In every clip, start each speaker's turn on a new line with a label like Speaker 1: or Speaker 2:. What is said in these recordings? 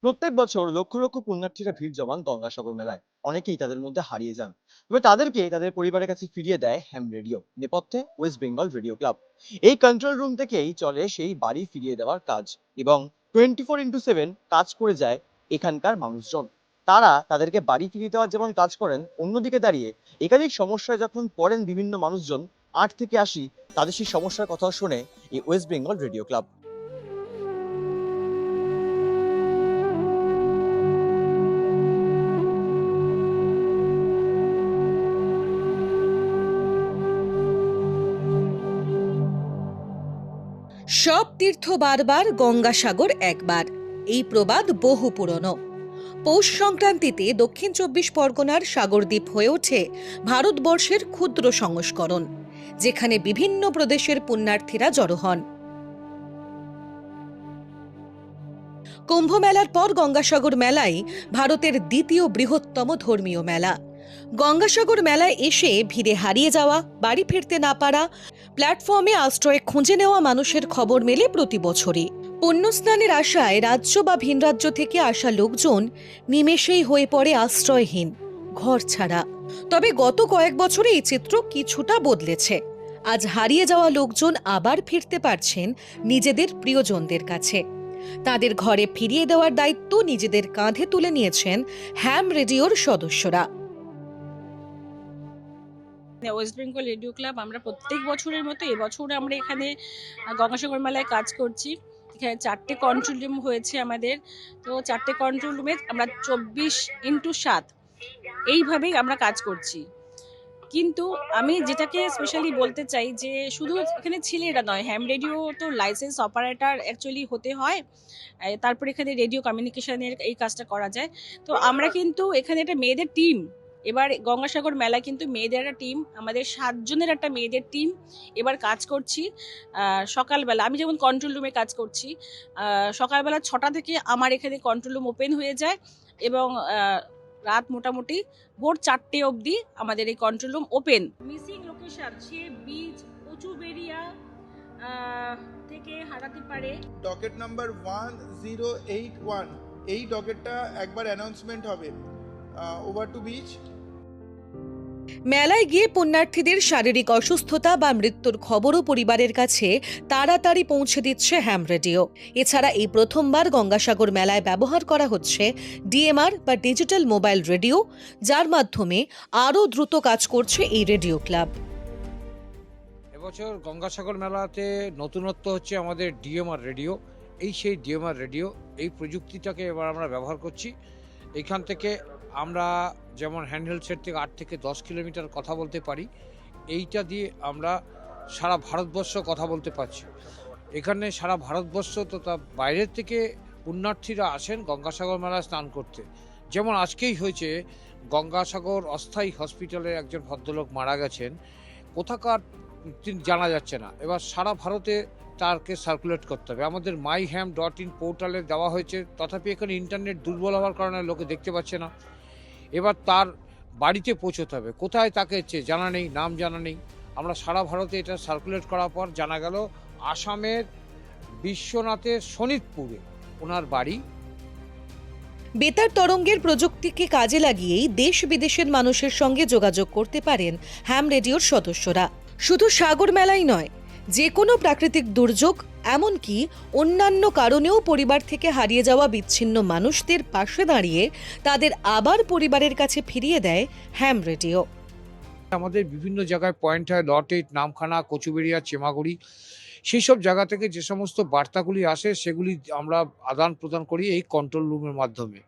Speaker 1: প্রত্যেক বছর লক্ষ লক্ষ পুণ্যার্থীরা ভিড় জমান গঙ্গাসাগর মেলায়। অনেকেই তাদের মধ্যে হারিয়ে যান। তবে তাদেরকে তাদের পরিবারের কাছে ফিরিয়ে দেয় হ্যাম রেডিও, নেপথ্যে ওয়েস্ট বেঙ্গল রেডিও ক্লাব। এই কন্ট্রোল রুম থেকেই চলে সেই বাড়ি ফিরিয়ে দেওয়ার কাজ, এবং 24x7 কাজ করে যায় এখানকার মানুষজন। তারা তাদেরকে বাড়ি ফিরিয়ে দেওয়ার যেমন কাজ করেন, অন্যদিকে দাঁড়িয়ে একাধিক সমস্যায় যখন পড়েন বিভিন্ন মানুষজন, 8 থেকে 80, তাদের সেই সমস্যার কথা শোনে এই ওয়েস্ট বেঙ্গল রেডিও ক্লাব।
Speaker 2: সব তীর্থ বারবার, গঙ্গাসাগর একবার, এই প্রবাদ বহু পুরনো। পৌষ সংক্রান্তিতে দক্ষিণ 24 পরগনার সাগরদ্বীপ হয়ে ওঠে ভারতবর্ষের ক্ষুদ্র সংস্করণ, যেখানে বিভিন্ন প্রদেশের পুণ্যার্থীরা জড়ো হন। কুম্ভ মেলার পর গঙ্গাসাগর মেলাই ভারতের দ্বিতীয় বৃহত্তম ধর্মীয় মেলা। গঙ্গাসাগর মেলায় এসে ভিড়ে হারিয়ে যাওয়া, বাড়ি ফিরতে না পারা, প্ল্যাটফর্মে আশ্রয় খুঁজে নেওয়া মানুষের খবর মেলে প্রতি বছরই। পুণ্যস্নানের আশায় রাজ্য বা ভিন রাজ্য থেকে আসা লোকজন নিমেষেই হয়ে পড়ে আশ্রয়হীন, ঘর ছাড়া। তবে গত কয়েক বছরে এই চিত্র কিছুটা বদলেছে। আজ হারিয়ে যাওয়া লোকজন আবার ফিরতে পারছেন নিজেদের প্রিয়জনদের কাছে। তাদের ঘরে ফিরিয়ে দেওয়ার দায়িত্ব নিজেদের কাঁধে তুলে নিয়েছেন হ্যাম রেডিওর সদস্যরা।
Speaker 3: ওয়েস্ট বেঙ্গল রেডিও ক্লাব আমরা প্রত্যেক বছরের মতো এবছর আমরা এখানে গঙ্গাসাগর মেলায় কাজ করছি। এখানে 4টে কন্ট্রোল রুম হয়েছে আমাদের। তো 4টে কন্ট্রোল রুমে আমরা 24x7 এইভাবেই আমরা কাজ করছি। কিন্তু আমি যেটাকে স্পেশালি বলতে চাই যে শুধু এখানে ছেলেরা নয়, হ্যাম রেডিও তো লাইসেন্স অপারেটর অ্যাকচুয়ালি হতে হয়। তারপরে এখানে রেডিও কমিউনিকেশনের এই কাজটা করা যায়। তো আমরা কিন্তু এখানে একটা মেয়েদের টিম, এবার গঙ্গাসাগর মেলায় কিন্তু মেয়েদের একটা টিম, আমাদের 7 জনের একটা মেয়েদের টিম এবার কাজ করছি। সকালবেলা আমি যেমন কন্ট্রোল রুমে কাজ করছি, সকালবেলা 6টা থেকে আমার এখানে কন্ট্রোল রুম ওপেন হয়ে যায়, এবং রাত মোটামুটি ভোর 4টে অবধি আমাদের এই control room open. Missing location সে বীজ কচুবেরিয়া থেকে হারাতে পারে।
Speaker 4: ডকেট নাম্বার 1081, এই ডকেটটা একবার অ্যানাউন্সমেন্ট হবে। Over to beach.
Speaker 2: মেলায় গিয়ে পুণ্যার্থীদের শারীরিক অসুস্থতা বা মৃত্যুর খবরও পরিবারের কাছে তাড়াতাড়ি পৌঁছে দিচ্ছে হ্যাম রেডিও। এছাড়া এই প্রথমবার গঙ্গাসাগর মেলায় ব্যবহার করা হচ্ছে ডিএমআর বা ডিজিটাল মোবাইল রেডিও, যার মাধ্যমে আরও দ্রুত কাজ করছে এই রেডিও ক্লাব।
Speaker 5: এবছর গঙ্গাসাগর মেলাতে নতুনত্ব হচ্ছে আমাদের ডিএমআর রেডিও। সেই ডিএমআর রেডিও, এই প্রযুক্তিটাকে এবার আমরা ব্যবহার করছি। এখান থেকে আমরা যেমন হ্যান্ডহেল্ড সেট থেকে 8 থেকে 10 কিলোমিটার কথা বলতে পারি। এইটা দিয়ে আমরা সারা ভারতবর্ষ কথা বলতে পারছি। এখানে সারা ভারতবর্ষ তথা বাইরের থেকে পুণ্যার্থীরা আসেন গঙ্গাসাগর মেলায় স্নান করতে। যেমন আজকেই হয়েছে, গঙ্গাসাগর অস্থায়ী হসপিটালে একজন ভদ্রলোক মারা গেছেন। কোথাকার তিনি জানা যাচ্ছে না। এবার সারা ভারতে তারকে সার্কুলেট করতে হবে। আমাদের myham.in পোর্টালে দেওয়া হয়েছে, তথাপি এখানে ইন্টারনেট দুর্বল হওয়ার কারণে লোকে দেখতে পাচ্ছে না। এবার তার বাড়িতে পৌঁছতে হবে, কোথায় তাকে জানা নেই, নাম জানা নেই। আমরা সারা ভারতে এটা সার্কুলেট করার পর জানা গেল আসামের বিশ্বনাথের শোনিতপুরে ওনার বাড়ি।
Speaker 2: বেতার তরঙ্গের প্রযুক্তিকে কাজে লাগিয়েই দেশ বিদেশের মানুষের সঙ্গে যোগাযোগ করতে পারেন হ্যাম রেডিওর সদস্যরা। শুধু সাগর মেলাই নয়, যে কোনো প্রাকৃতিক দুর্যোগ, এমনকি অন্যান্য কারণেও পরিবার থেকে হারিয়ে যাওয়া বিচ্ছিন্ন মানুষদের পাশে দাঁড়িয়ে তাদের আবার পরিবারের কাছে ফিরিয়ে দেয় হ্যাম রেডিও।
Speaker 5: আমাদের বিভিন্ন জায়গায় পয়েন্ট হয়, লট 8, নামখানা, কচুবেড়িয়া, চেমাগুড়ি। সেই সব জায়গা থেকে যে সমস্ত বার্তাগুলি আসে সেগুলি আমরা আদান প্রদান করি এই কন্ট্রোল রুমের মাধ্যমে।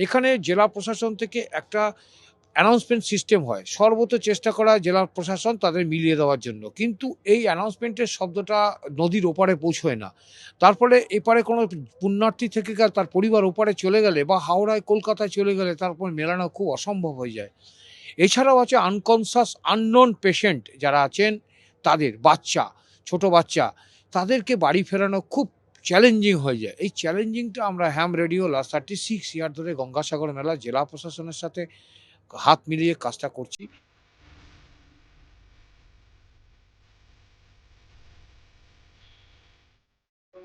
Speaker 5: এখানে জেলা প্রশাসন থেকে একটা অ্যানাউন্সমেন্ট সিস্টেম হয়, সর্বত চেষ্টা করা জেলা প্রশাসন তাদের মিলিয়ে দেওয়ার জন্য, কিন্তু এই অ্যানাউন্সমেন্টের শব্দটা নদীর ওপারে পৌঁছয় না। তারপরে এপারে কোনো পুণ্যার্থী থেকে তার পরিবার ওপারে চলে গেলে বা হাওড়ায় কলকাতায় চলে গেলে তারপর মেলানো খুব অসম্ভব হয়ে যায়। এছাড়াও আছে আনকনসাস আননোন পেশেন্ট যারা আছেন, তাদের বাচ্চা, ছোট বাচ্চা, তাদেরকে বাড়ি ফেরানো খুব চ্যালেঞ্জিং হয়ে যায়। এই চ্যালেঞ্জিংটা আমরা হ্যাম রেডিও লাস্ট 36 ইয়ার ধরে গঙ্গাসাগর মেলা জেলা প্রশাসনের সাথে হাত মিলিয়ে কাজটা করছি।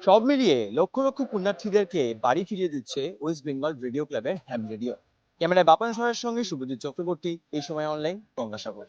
Speaker 1: সব মিলিয়ে লক্ষ লক্ষ পুণ্যার্থীদেরকে বাড়ি ফিরিয়ে দিচ্ছে ওয়েস্ট বেঙ্গল রেডিও ক্লাবের হ্যাম রেডিও। ক্যামেরায় বাপান সরের সঙ্গে শুভজিৎ চক্রবর্তী, এই সময় অনলাইন, গঙ্গাসাগর।